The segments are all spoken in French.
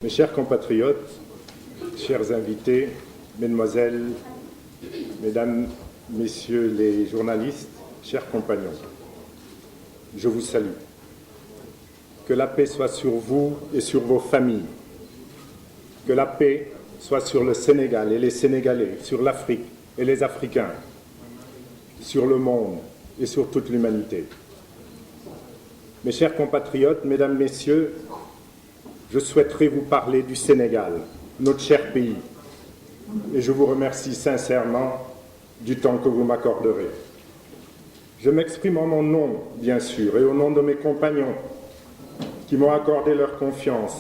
Mes chers compatriotes, chers invités, mesdemoiselles, mesdames, messieurs les journalistes, chers compagnons, je vous salue. Que la paix soit sur vous et sur vos familles. Que la paix soit sur le Sénégal et les Sénégalais, sur l'Afrique et les Africains, sur le monde et sur toute l'humanité. Mes chers compatriotes, mesdames, messieurs, je souhaiterais vous parler du Sénégal, notre cher pays, et je vous remercie sincèrement du temps que vous m'accorderez. Je m'exprime en mon nom, bien sûr, et au nom de mes compagnons qui m'ont accordé leur confiance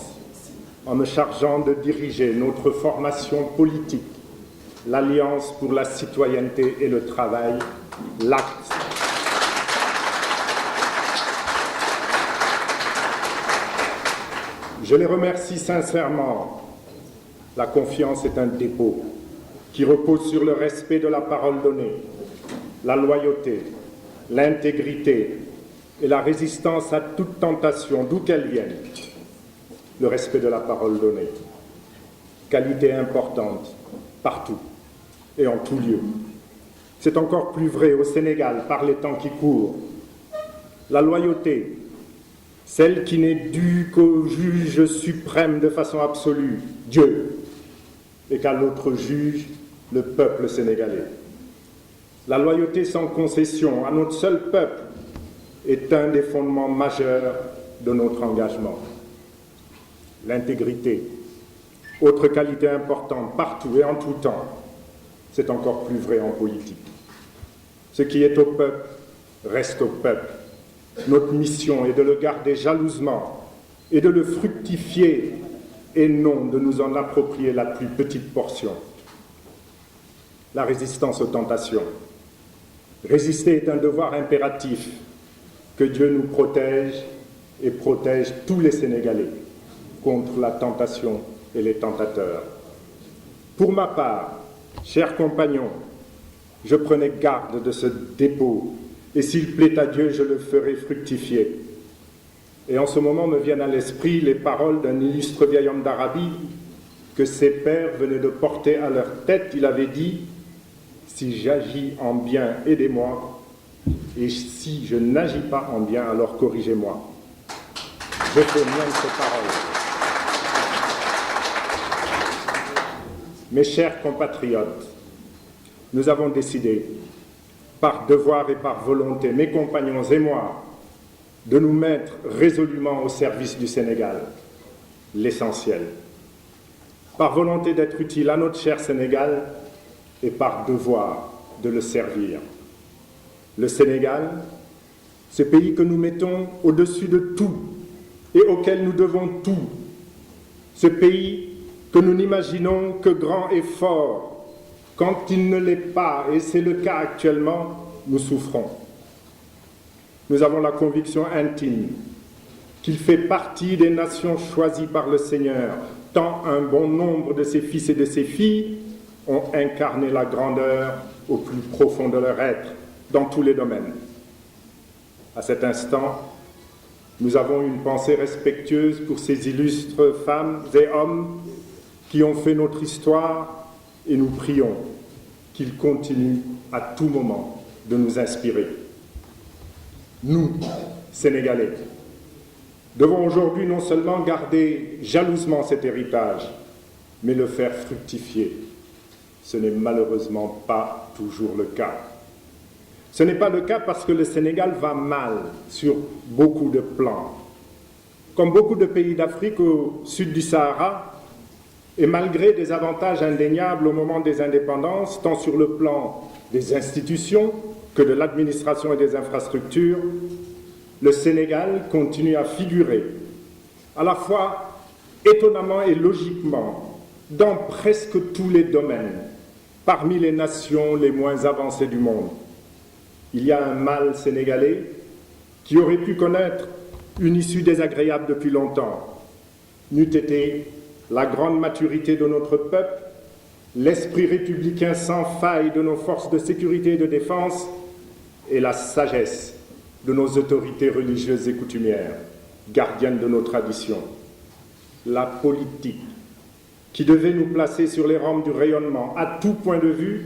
en me chargeant de diriger notre formation politique, l'Alliance pour la citoyenneté et le travail, l'ACT. Je les remercie sincèrement. La confiance est un dépôt qui repose sur le respect de la parole donnée, la loyauté, l'intégrité et la résistance à toute tentation, d'où qu'elle vienne. Le respect de la parole donnée. Qualité importante, partout et en tout lieu. C'est encore plus vrai au Sénégal par les temps qui courent. La loyauté, celle qui n'est due qu'au juge suprême de façon absolue, Dieu, et qu'à l'autre juge, le peuple sénégalais. La loyauté sans concession à notre seul peuple est un des fondements majeurs de notre engagement. L'intégrité, autre qualité importante partout et en tout temps, c'est encore plus vrai en politique. Ce qui est au peuple reste au peuple. Notre mission est de le garder jalousement et de le fructifier et non de nous en approprier la plus petite portion. La résistance aux tentations. Résister est un devoir impératif. Que Dieu nous protège et protège tous les Sénégalais contre la tentation et les tentateurs. Pour ma part, chers compagnons, je prenais garde de ce dépôt. Et s'il plaît à Dieu, je le ferai fructifier. Et en ce moment me viennent à l'esprit les paroles d'un illustre vieil homme d'Arabie que ses pères venaient de porter à leur tête. Il avait dit « Si j'agis en bien, aidez-moi, et si je n'agis pas en bien, alors corrigez-moi. » Je fais mienne ces paroles. Mes chers compatriotes, nous avons décidé, par devoir et par volonté, mes compagnons et moi, de nous mettre résolument au service du Sénégal, l'essentiel. Par volonté d'être utile à notre cher Sénégal et par devoir de le servir. Le Sénégal, ce pays que nous mettons au-dessus de tout et auquel nous devons tout. Ce pays que nous n'imaginons que grand et fort. Quand il ne l'est pas, et c'est le cas actuellement, nous souffrons. Nous avons la conviction intime qu'il fait partie des nations choisies par le Seigneur, tant un bon nombre de ses fils et de ses filles ont incarné la grandeur au plus profond de leur être, dans tous les domaines. À cet instant, nous avons une pensée respectueuse pour ces illustres femmes et hommes qui ont fait notre histoire. Et nous prions qu'il continue à tout moment de nous inspirer. Nous, Sénégalais, devons aujourd'hui non seulement garder jalousement cet héritage, mais le faire fructifier. Ce n'est malheureusement pas toujours le cas. Ce n'est pas le cas parce que le Sénégal va mal sur beaucoup de plans. Comme beaucoup de pays d'Afrique au sud du Sahara, et malgré des avantages indéniables au moment des indépendances, tant sur le plan des institutions que de l'administration et des infrastructures, le Sénégal continue à figurer, à la fois étonnamment et logiquement, dans presque tous les domaines, parmi les nations les moins avancées du monde. Il y a un mal sénégalais qui aurait pu connaître une issue désagréable depuis longtemps, n'eût été la grande maturité de notre peuple, l'esprit républicain sans faille de nos forces de sécurité et de défense et la sagesse de nos autorités religieuses et coutumières, gardiennes de nos traditions. la politique, qui devait nous placer sur les rampes du rayonnement à tout point de vue,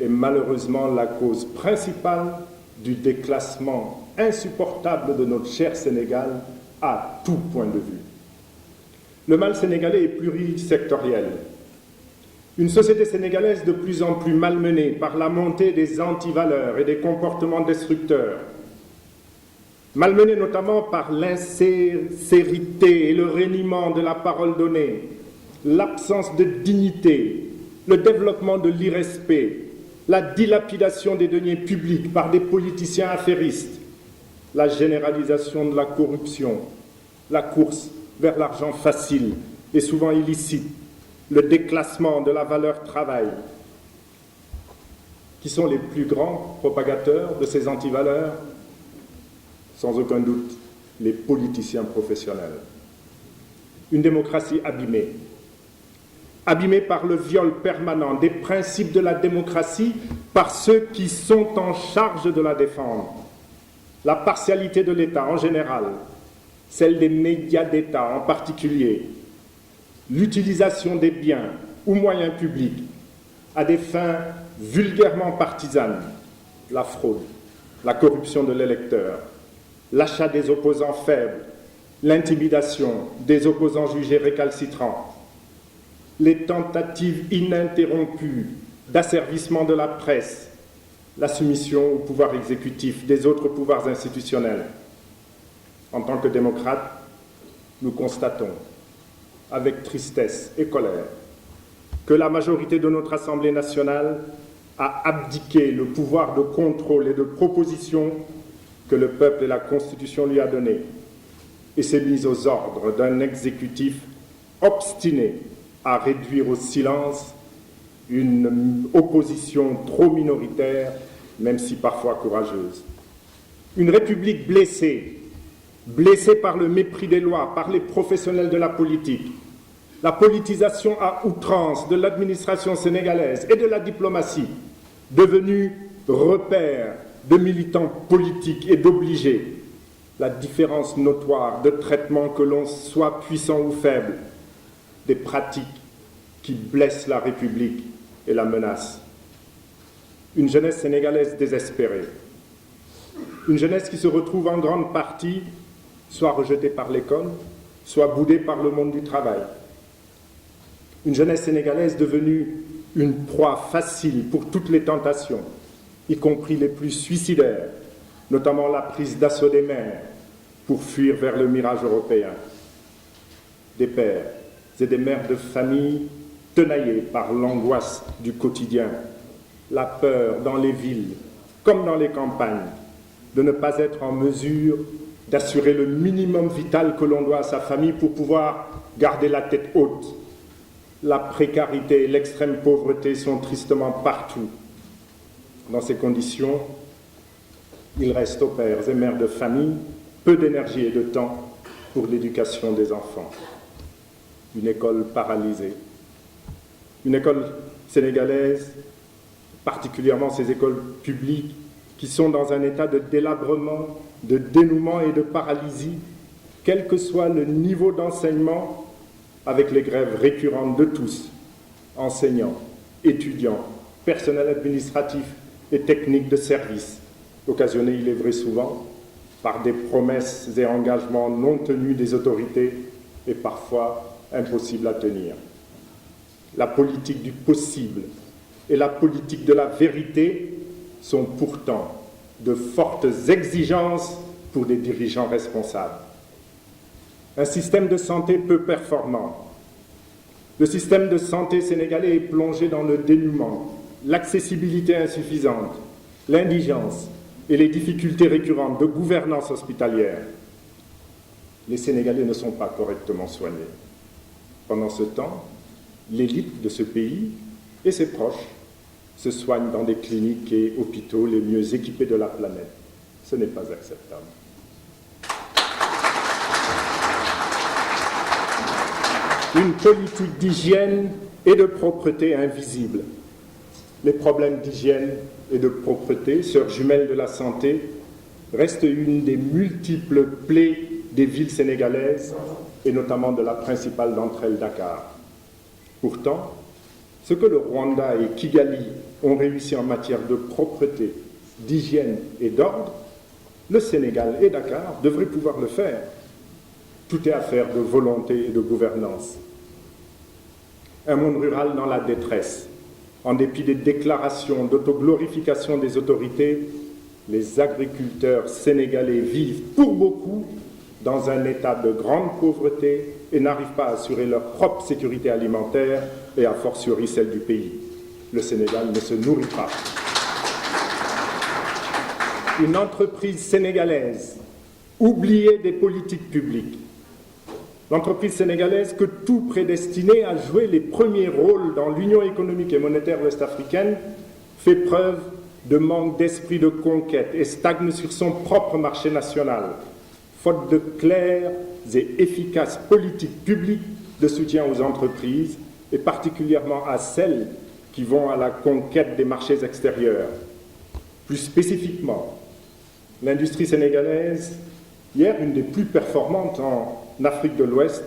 est malheureusement la cause principale du déclassement insupportable de notre cher Sénégal à tout point de vue. Le mal sénégalais est plurisectoriel. Une société sénégalaise de plus en plus malmenée par la montée des antivaleurs et des comportements destructeurs, malmenée notamment par l'insincérité et le reniement de la parole donnée, l'absence de dignité, le développement de l'irrespect, la dilapidation des deniers publics par des politiciens affairistes, la généralisation de la corruption, la course vers l'argent facile et souvent illicite, le déclassement de la valeur travail, qui sont les plus grands propagateurs de ces antivaleurs, sans aucun doute les politiciens professionnels. Une démocratie abîmée, abîmée par le viol permanent des principes de la démocratie par ceux qui sont en charge de la défendre. La partialité de l'État en général, celle des médias d'État en particulier, l'utilisation des biens ou moyens publics à des fins vulgairement partisanes, la fraude, la corruption de l'électeur, l'achat des opposants faibles, l'intimidation des opposants jugés récalcitrants, les tentatives ininterrompues d'asservissement de la presse, la soumission au pouvoir exécutif des autres pouvoirs institutionnels. En tant que démocrates, nous constatons avec tristesse et colère que la majorité de notre Assemblée nationale a abdiqué le pouvoir de contrôle et de proposition que le peuple et la Constitution lui a donné et s'est mise aux ordres d'un exécutif obstiné à réduire au silence une opposition trop minoritaire, même si parfois courageuse. Une République blessée, blessée par le mépris des lois, par les professionnels de la politique, la politisation à outrance de l'administration sénégalaise et de la diplomatie, devenue repère de militants politiques et d'obligés, la différence notoire de traitement que l'on soit puissant ou faible, des pratiques qui blessent la République et la menacent. Une jeunesse sénégalaise désespérée, une jeunesse qui se retrouve en grande partie soit rejetée par l'école, soit boudée par le monde du travail. Une jeunesse sénégalaise devenue une proie facile pour toutes les tentations, y compris les plus suicidaires, notamment la prise d'assaut des mères pour fuir vers le mirage européen. Des pères et des mères de famille tenaillés par l'angoisse du quotidien, la peur dans les villes comme dans les campagnes de ne pas être en mesure d'assurer le minimum vital que l'on doit à sa famille pour pouvoir garder la tête haute. La précarité et l'extrême pauvreté sont tristement partout. Dans ces conditions, il reste aux pères et mères de famille peu d'énergie et de temps pour l'éducation des enfants. Une école paralysée. Une école sénégalaise, particulièrement ces écoles publiques, qui sont dans un état de délabrement, de dénouement et de paralysie, quel que soit le niveau d'enseignement, avec les grèves récurrentes de tous, enseignants, étudiants, personnel administratif et technique de service, occasionnés, il est vrai souvent, par des promesses et engagements non tenus des autorités et parfois impossibles à tenir. La politique du possible et la politique de la vérité sont pourtant de fortes exigences pour des dirigeants responsables. Un système de santé peu performant. Le système de santé sénégalais est plongé dans le dénuement, l'accessibilité insuffisante, l'indigence et les difficultés récurrentes de gouvernance hospitalière. Les Sénégalais ne sont pas correctement soignés. Pendant ce temps, l'élite de ce pays et ses proches se soignent dans des cliniques et hôpitaux les mieux équipés de la planète. Ce n'est pas acceptable. Une politique d'hygiène et de propreté invisible. Les problèmes d'hygiène et de propreté, sœurs jumelles de la santé, restent une des multiples plaies des villes sénégalaises et notamment de la principale d'entre elles, Dakar. Pourtant, ce que le Rwanda et Kigali ont réussi en matière de propreté, d'hygiène et d'ordre, le Sénégal et Dakar devraient pouvoir le faire. Tout est affaire de volonté et de gouvernance. Un monde rural dans la détresse. En dépit des déclarations d'autoglorification des autorités, les agriculteurs sénégalais vivent pour beaucoup dans un état de grande pauvreté et n'arrivent pas à assurer leur propre sécurité alimentaire et a fortiori celle du pays. Le Sénégal ne se nourrit pas. Une entreprise sénégalaise oubliée des politiques publiques. L'entreprise sénégalaise que tout prédestinée à jouer les premiers rôles dans l'Union économique et monétaire ouest-africaine fait preuve de manque d'esprit de conquête et stagne sur son propre marché national, faute de claires et efficaces politiques publiques de soutien aux entreprises et particulièrement à celles qui vont à la conquête des marchés extérieurs. Plus spécifiquement, l'industrie sénégalaise, hier une des plus performantes en Afrique de l'Ouest,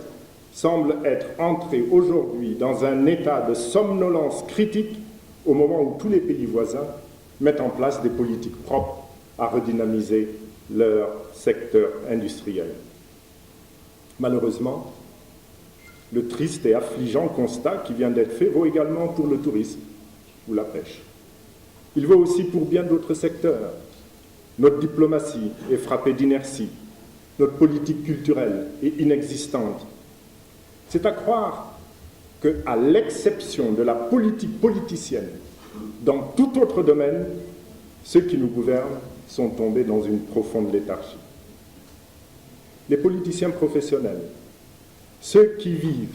semble être entrée aujourd'hui dans un état de somnolence critique au moment où tous les pays voisins mettent en place des politiques propres à redynamiser leur secteur industriel. Malheureusement, le triste et affligeant constat qui vient d'être fait vaut également pour le tourisme ou la pêche. Il vaut aussi pour bien d'autres secteurs. Notre diplomatie est frappée d'inertie. Notre politique culturelle est inexistante. C'est à croire qu'à l'exception de la politique politicienne, dans tout autre domaine, ceux qui nous gouvernent sont tombés dans une profonde léthargie. Les politiciens professionnels, ceux qui vivent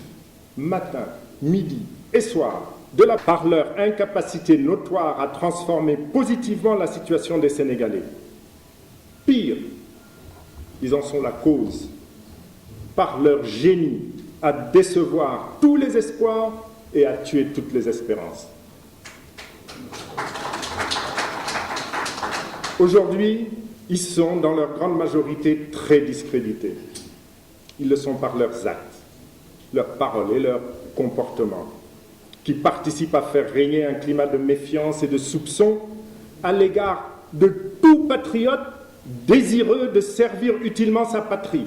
matin, midi et soir par leur incapacité notoire à transformer positivement la situation des Sénégalais. Pire, ils en sont la cause, par leur génie à décevoir tous les espoirs et à tuer toutes les espérances. Aujourd'hui, ils sont dans leur grande majorité très discrédités. Ils le sont par leurs actes, leurs paroles et leurs comportements, qui participent à faire régner un climat de méfiance et de soupçon à l'égard de tout patriote désireux de servir utilement sa patrie.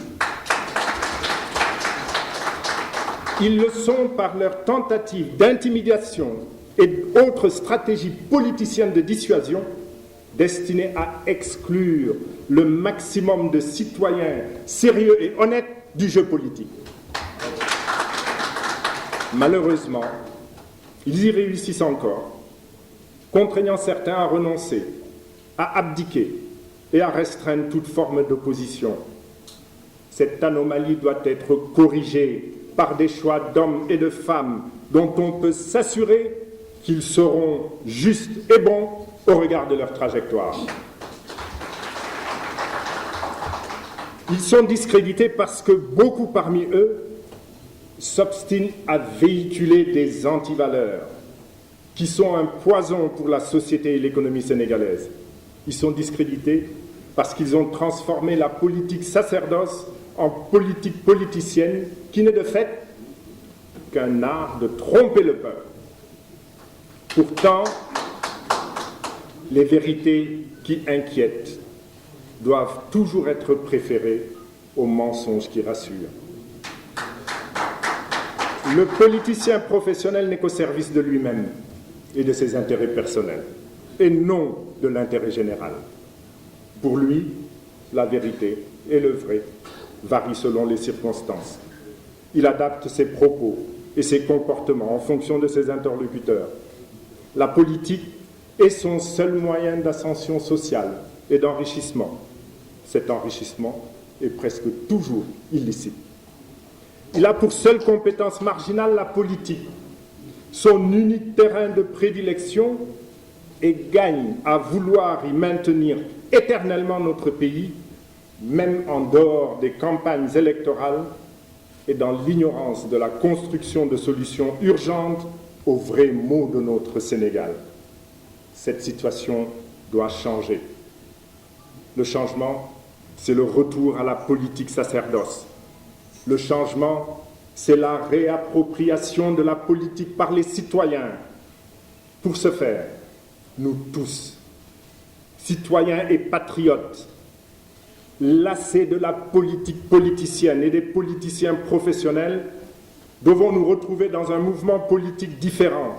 Ils le sont par leurs tentatives d'intimidation et autres stratégies politiciennes de dissuasion destinées à exclure le maximum de citoyens sérieux et honnêtes du jeu politique. Malheureusement, ils y réussissent encore, contraignant certains à renoncer, à abdiquer et à restreindre toute forme d'opposition. Cette anomalie doit être corrigée par des choix d'hommes et de femmes dont on peut s'assurer qu'ils seront justes et bons au regard de leur trajectoire. Ils sont discrédités parce que beaucoup parmi eux s'obstinent à véhiculer des antivaleurs qui sont un poison pour la société et l'économie sénégalaise. Ils sont discrédités parce qu'ils ont transformé la politique sacerdoce en politique politicienne qui n'est de fait qu'un art de tromper le peuple. Pourtant, les vérités qui inquiètent doivent toujours être préférées aux mensonges qui rassurent. Le politicien professionnel n'est qu'au service de lui-même et de ses intérêts personnels, et non de l'intérêt général. Pour lui, la vérité et le vrai varient selon les circonstances. Il adapte ses propos et ses comportements en fonction de ses interlocuteurs. La politique est son seul moyen d'ascension sociale et d'enrichissement. Cet enrichissement est presque toujours illicite. Il a pour seule compétence marginale la politique, son unique terrain de prédilection, et gagne à vouloir y maintenir éternellement notre pays, même en dehors des campagnes électorales et dans l'ignorance de la construction de solutions urgentes aux vrais maux de notre Sénégal. Cette situation doit changer. Le changement, c'est le retour à la politique sacerdoce, Le changement, c'est la réappropriation de la politique par les citoyens. Pour ce faire, nous tous, citoyens et patriotes, lassés de la politique politicienne et des politiciens professionnels, devons nous retrouver dans un mouvement politique différent,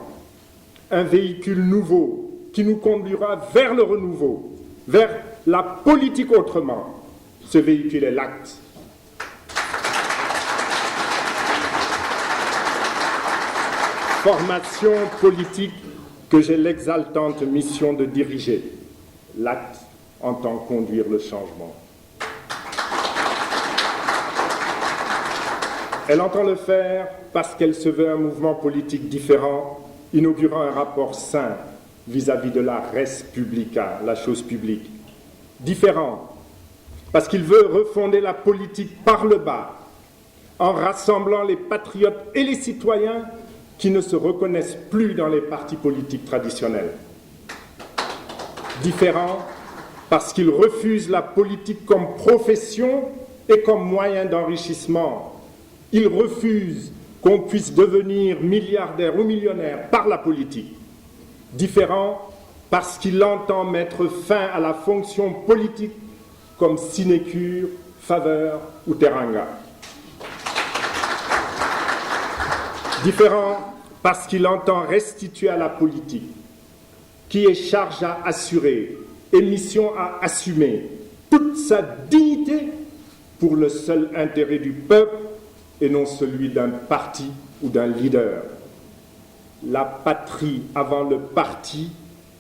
un véhicule nouveau qui nous conduira vers le renouveau, vers la politique autrement. Ce véhicule est l'acte. Formation politique que j'ai l'exaltante mission de diriger. L'acte entend conduire le changement. Elle entend le faire parce qu'elle se veut un mouvement politique différent, inaugurant un rapport sain vis-à-vis de la res publica, la chose publique. Différent parce qu'il veut refonder la politique par le bas, en rassemblant les patriotes et les citoyens qui ne se reconnaissent plus dans les partis politiques traditionnels. Différent parce qu'il refuse la politique comme profession et comme moyen d'enrichissement. Il refuse qu'on puisse devenir milliardaire ou millionnaire par la politique. Différent parce qu'il entend mettre fin à la fonction politique comme sinécure, faveur ou teranga. Différent parce qu'il entend restituer à la politique, qui est charge à assurer et mission à assumer, toute sa dignité pour le seul intérêt du peuple et non celui d'un parti ou d'un leader. La patrie avant le parti,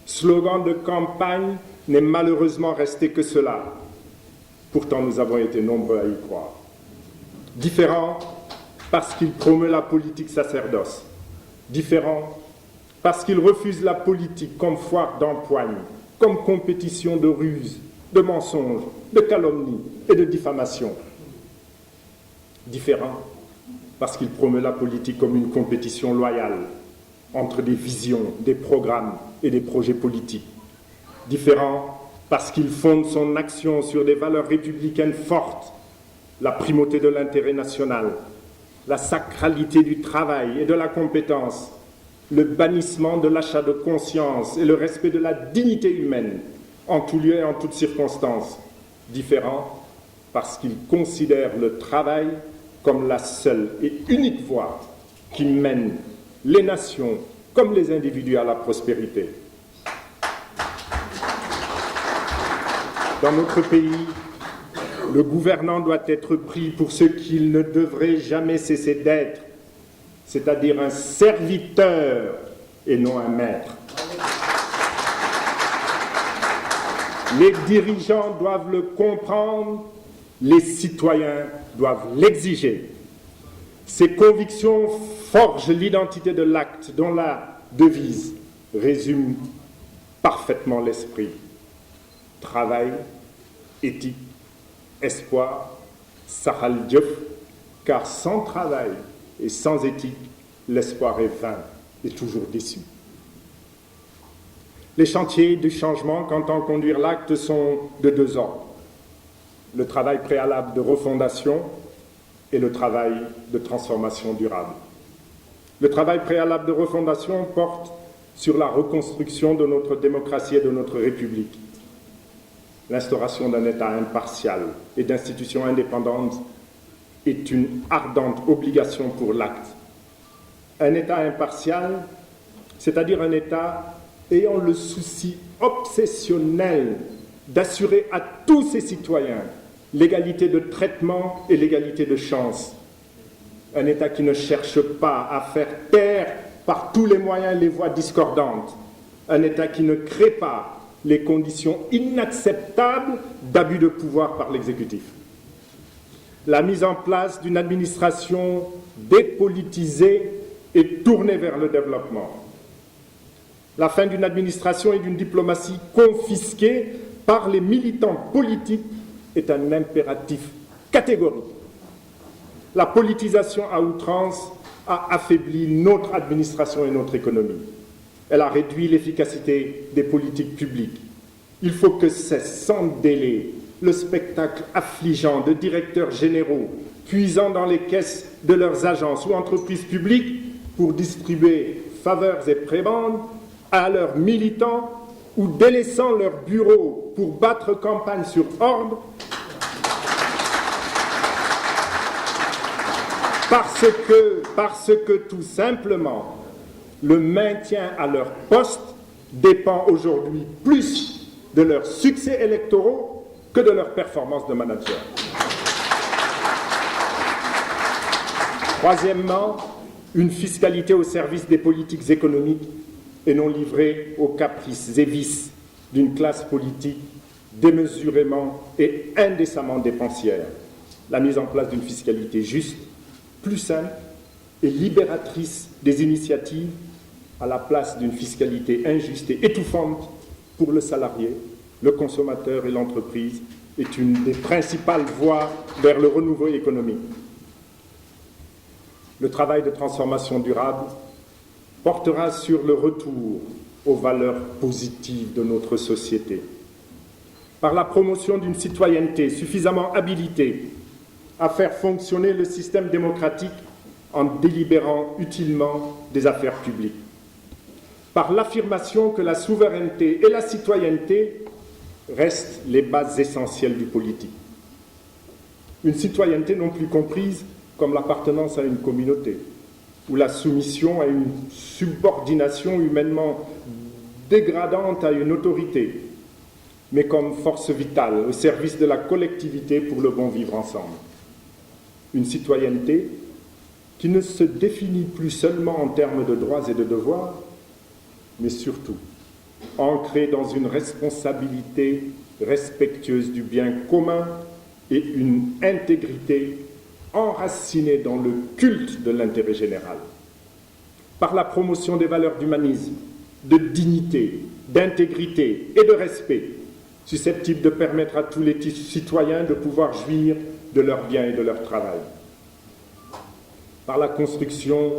slogan de campagne, n'est malheureusement resté que cela. Pourtant, nous avons été nombreux à y croire. Différent parce qu'il promeut la politique sacerdoce. Différent parce qu'il refuse la politique comme foire d'empoigne, comme compétition de ruse, de mensonges, de calomnie et de diffamation. Différent parce qu'il promeut la politique comme une compétition loyale entre des visions, des programmes et des projets politiques. Différent parce qu'il fonde son action sur des valeurs républicaines fortes, la primauté de l'intérêt national, la sacralité du travail et de la compétence, le bannissement de l'achat de conscience et le respect de la dignité humaine en tout lieu et en toutes circonstances. Différent parce qu'il considère le travail comme la seule et unique voie qui mène les nations comme les individus à la prospérité. Dans notre pays, le gouvernant doit être pris pour ce qu'il ne devrait jamais cesser d'être, c'est-à-dire un serviteur et non un maître. Les dirigeants doivent le comprendre, les citoyens doivent l'exiger. Ces convictions forgent l'identité de l'acte dont la devise résume parfaitement l'esprit. Travail, éthique, espoir, Sahal Diop, car sans travail et sans éthique, l'espoir est vain et toujours déçu. Les chantiers du changement qu'entend conduire l'acte sont de deux ordres. Le travail préalable de refondation et le travail de transformation durable. Le travail préalable de refondation porte sur la reconstruction de notre démocratie et de notre République. L'instauration d'un État impartial et d'institutions indépendantes est une ardente obligation pour l'acte. Un État impartial, c'est-à-dire un État ayant le souci obsessionnel d'assurer à tous ses citoyens l'égalité de traitement et l'égalité de chance. Un État qui ne cherche pas à faire taire par tous les moyens les voix discordantes. Un État qui ne crée pas les conditions inacceptables d'abus de pouvoir par l'exécutif. La mise en place d'une administration dépolitisée et tournée vers le développement. La fin d'une administration et d'une diplomatie confisquée par les militants politiques est un impératif catégorique. La politisation à outrance a affaibli notre administration et notre économie. Elle a réduit l'efficacité des politiques publiques. Il faut que cesse sans délai le spectacle affligeant de directeurs généraux puisant dans les caisses de leurs agences ou entreprises publiques pour distribuer faveurs et prébendes à leurs militants ou délaissant leurs bureaux pour battre campagne sur ordre parce que tout simplement le maintien à leur poste dépend aujourd'hui plus de leurs succès électoraux que de leurs performances de manager. Troisièmement, une fiscalité au service des politiques économiques et non livrée aux caprices et vices d'une classe politique démesurément et indécemment dépensière. La mise en place d'une fiscalité juste, plus simple et libératrice des initiatives à la place d'une fiscalité injuste et étouffante pour le salarié, le consommateur et l'entreprise est une des principales voies vers le renouveau économique. Le travail de transformation durable portera sur le retour aux valeurs positives de notre société, par la promotion d'une citoyenneté suffisamment habilitée à faire fonctionner le système démocratique en délibérant utilement des affaires publiques, par l'affirmation que la souveraineté et la citoyenneté restent les bases essentielles du politique. Une citoyenneté non plus comprise comme l'appartenance à une communauté, ou la soumission à une subordination humainement dégradante à une autorité, mais comme force vitale au service de la collectivité pour le bon vivre ensemble. Une citoyenneté qui ne se définit plus seulement en termes de droits et de devoirs, mais surtout ancrée dans une responsabilité respectueuse du bien commun et une intégrité enracinée dans le culte de l'intérêt général. Par la promotion des valeurs d'humanisme, de dignité, d'intégrité et de respect, susceptibles de permettre à tous les citoyens de pouvoir jouir de leurs biens et de leur travail. Par la construction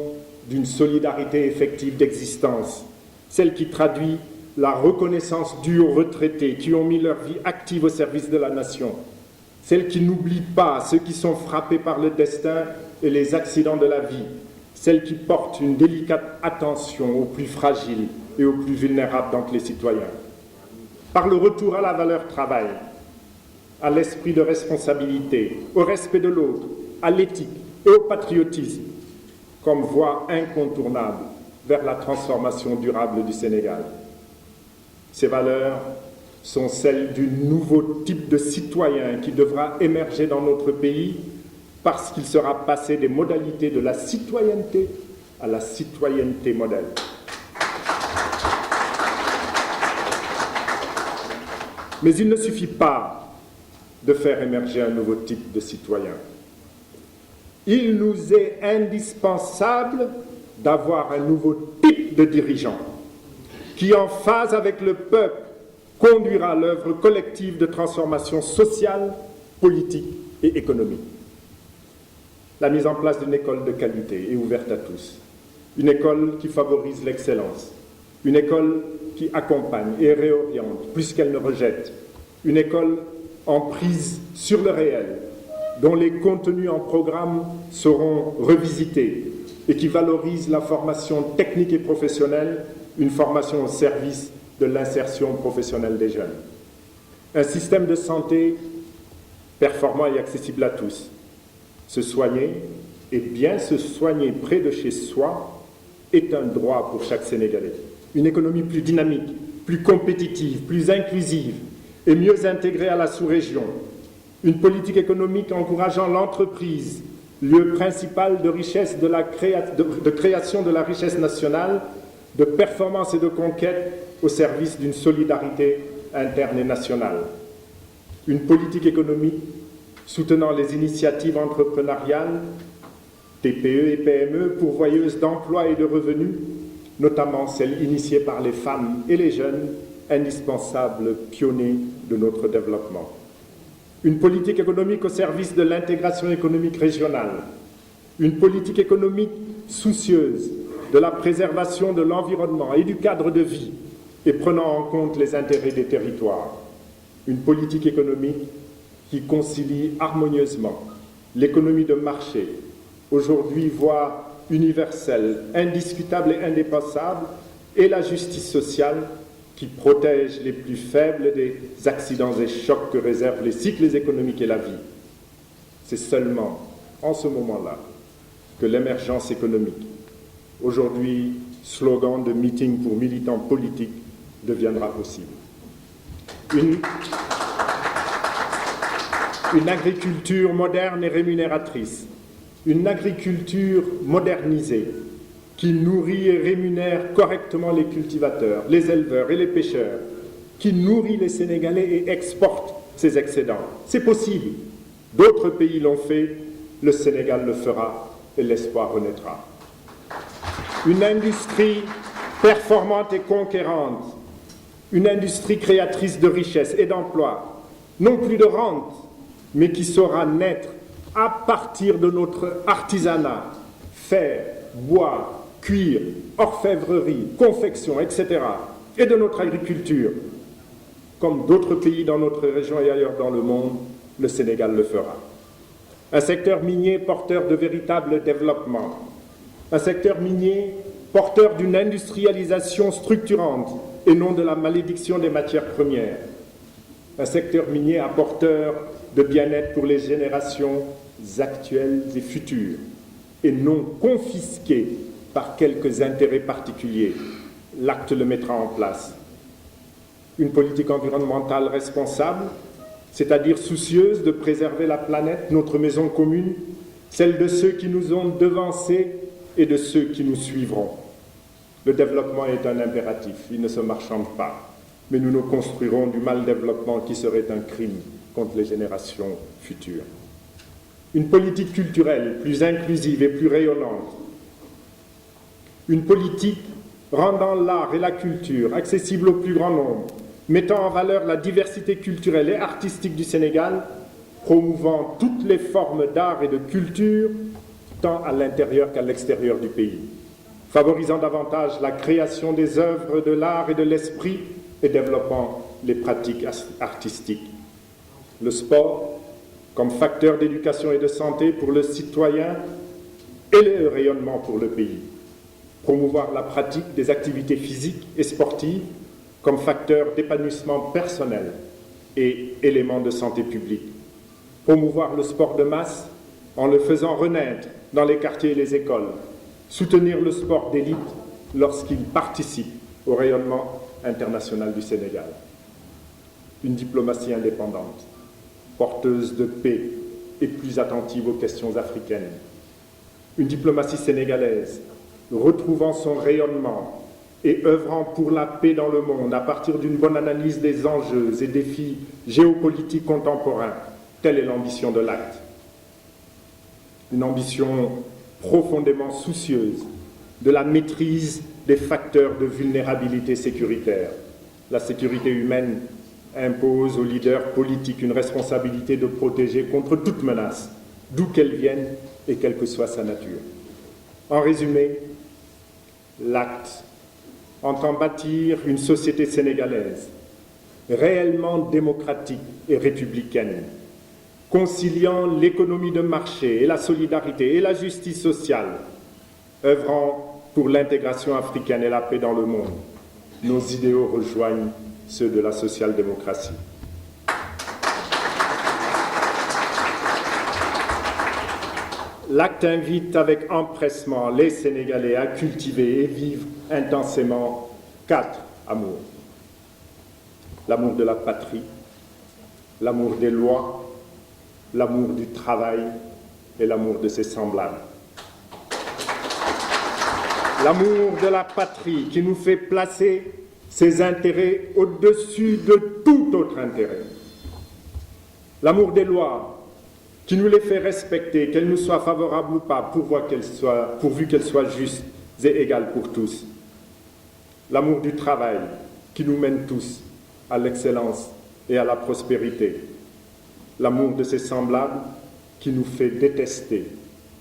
d'une solidarité effective d'existence, celle qui traduit la reconnaissance due aux retraités qui ont mis leur vie active au service de la nation, celle qui n'oublie pas ceux qui sont frappés par le destin et les accidents de la vie, celle qui porte une délicate attention aux plus fragiles et aux plus vulnérables d'entre les citoyens. Par le retour à la valeur travail, à l'esprit de responsabilité, au respect de l'autre, à l'éthique et au patriotisme, comme voie incontournable vers la transformation durable du Sénégal. Ces valeurs sont celles du nouveau type de citoyen qui devra émerger dans notre pays parce qu'il sera passé des modalités de la citoyenneté à la citoyenneté modèle. Mais il ne suffit pas de faire émerger un nouveau type de citoyen. Il nous est indispensable d'avoir un nouveau type de dirigeant qui, en phase avec le peuple, conduira l'œuvre collective de transformation sociale, politique et économique. La mise en place d'une école de qualité est ouverte à tous. Une école qui favorise l'excellence. Une école qui accompagne et réoriente plus qu'elle ne rejette. Une école en prise sur le réel, dont les contenus en programme seront revisités et qui valorise la formation technique et professionnelle, une formation au service de l'insertion professionnelle des jeunes. Un système de santé performant et accessible à tous. Se soigner et bien se soigner près de chez soi est un droit pour chaque Sénégalais. Une économie plus dynamique, plus compétitive, plus inclusive et mieux intégrée à la sous-région. Une politique économique encourageant l'entreprise, lieu principal de richesse de création de la richesse nationale, de performance et de conquête au service d'une solidarité interne et nationale. Une politique économique soutenant les initiatives entrepreneuriales, TPE et PME, pourvoyeuses d'emplois et de revenus, notamment celles initiées par les femmes et les jeunes, indispensables pionniers de notre développement. Une politique économique au service de l'intégration économique régionale. Une politique économique soucieuse de la préservation de l'environnement et du cadre de vie et prenant en compte les intérêts des territoires. Une politique économique qui concilie harmonieusement l'économie de marché, aujourd'hui voie universelle, indiscutable et indépassable, et la justice sociale qui protège les plus faibles des accidents et chocs que réservent les cycles économiques et la vie. C'est seulement en ce moment-là que l'émergence économique, aujourd'hui slogan de meeting pour militants politiques, deviendra possible. Une agriculture moderne et rémunératrice, une agriculture modernisée qui nourrit et rémunère correctement les cultivateurs, les éleveurs et les pêcheurs, qui nourrit les Sénégalais et exporte ses excédents. C'est possible. D'autres pays l'ont fait, le Sénégal le fera et l'espoir renaîtra. Une industrie performante et conquérante, une industrie créatrice de richesse et d'emplois, non plus de rente, mais qui saura naître à partir de notre artisanat, fer, bois, cuir, orfèvrerie, confection, etc., et de notre agriculture. Comme d'autres pays dans notre région et ailleurs dans le monde, le Sénégal le fera. Un secteur minier porteur de véritable développement, un secteur minier porteur d'une industrialisation structurante et non de la malédiction des matières premières, un secteur minier apporteur de bien-être pour les générations actuelles et futures, et non confisqué par quelques intérêts particuliers. L'acte le mettra en place. Une politique environnementale responsable, c'est-à-dire soucieuse de préserver la planète, notre maison commune, celle de ceux qui nous ont devancés et de ceux qui nous suivront. Le développement est un impératif, il ne se marchande pas, mais nous nous construirons du mal-développement qui serait un crime contre les générations futures. Une politique culturelle plus inclusive et plus rayonnante. Une politique rendant l'art et la culture accessibles au plus grand nombre, mettant en valeur la diversité culturelle et artistique du Sénégal, promouvant toutes les formes d'art et de culture, tant à l'intérieur qu'à l'extérieur du pays, favorisant davantage la création des œuvres de l'art et de l'esprit et développant les pratiques artistiques. Le sport comme facteur d'éducation et de santé pour le citoyen et le rayonnement pour le pays. Promouvoir la pratique des activités physiques et sportives comme facteur d'épanouissement personnel et élément de santé publique. Promouvoir le sport de masse en le faisant renaître dans les quartiers et les écoles. Soutenir le sport d'élite lorsqu'il participe au rayonnement international du Sénégal. Une diplomatie indépendante, porteuse de paix et plus attentive aux questions africaines. Une diplomatie sénégalaise retrouvant son rayonnement et œuvrant pour la paix dans le monde à partir d'une bonne analyse des enjeux et défis géopolitiques contemporains. Telle est l'ambition de l'acte. Une ambition profondément soucieuse de la maîtrise des facteurs de vulnérabilité sécuritaire. La sécurité humaine impose aux leaders politiques une responsabilité de protéger contre toute menace, d'où qu'elle vienne et quelle que soit sa nature. En résumé, l'acte entend bâtir une société sénégalaise réellement démocratique et républicaine, conciliant l'économie de marché et la solidarité et la justice sociale, œuvrant pour l'intégration africaine et la paix dans le monde. Nos idéaux rejoignent ceux de la social-démocratie. L'acte invite avec empressement les Sénégalais à cultiver et vivre intensément 4 amours. L'amour de la patrie, l'amour des lois, l'amour du travail et l'amour de ses semblables. L'amour de la patrie qui nous fait placer ses intérêts au-dessus de tout autre intérêt. L'amour des lois qui nous les fait respecter, qu'elles nous soient favorables ou pas, pourvu qu'elles soient justes et égales pour tous. L'amour du travail qui nous mène tous à l'excellence et à la prospérité. L'amour de ses semblables qui nous fait détester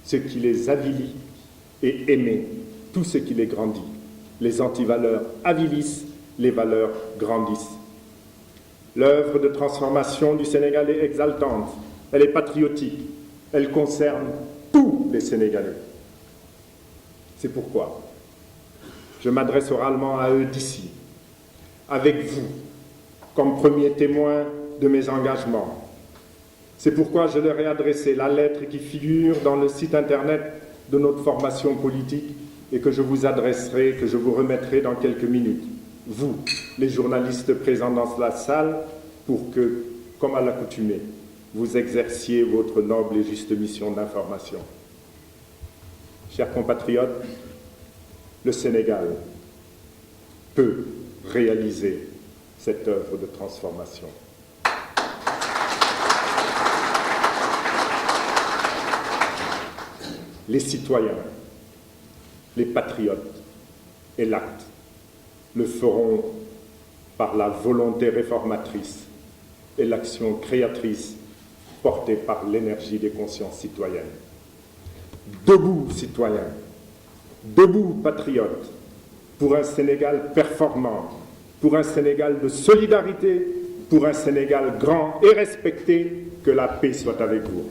ce qui les avilit et aimer tout ce qui les grandit. Les antivaleurs avilissent, les valeurs grandissent. L'œuvre de transformation du Sénégal est exaltante, elle est patriotique, elle concerne tous les Sénégalais. C'est pourquoi je m'adresse oralement à eux d'ici, avec vous, comme premier témoin de mes engagements. C'est pourquoi je leur ai adressé la lettre qui figure dans le site internet de notre formation politique et que je vous adresserai, que je vous remettrai dans quelques minutes, vous, les journalistes présents dans la salle, pour que, comme à l'accoutumée, vous exerciez votre noble et juste mission d'information. Chers compatriotes, le Sénégal peut réaliser cette œuvre de transformation. Les citoyens, les patriotes et l'acte le feront par la volonté réformatrice et l'action créatrice portée par l'énergie des consciences citoyennes. Debout, citoyens, debout, patriotes, pour un Sénégal performant, pour un Sénégal de solidarité, pour un Sénégal grand et respecté, que la paix soit avec vous.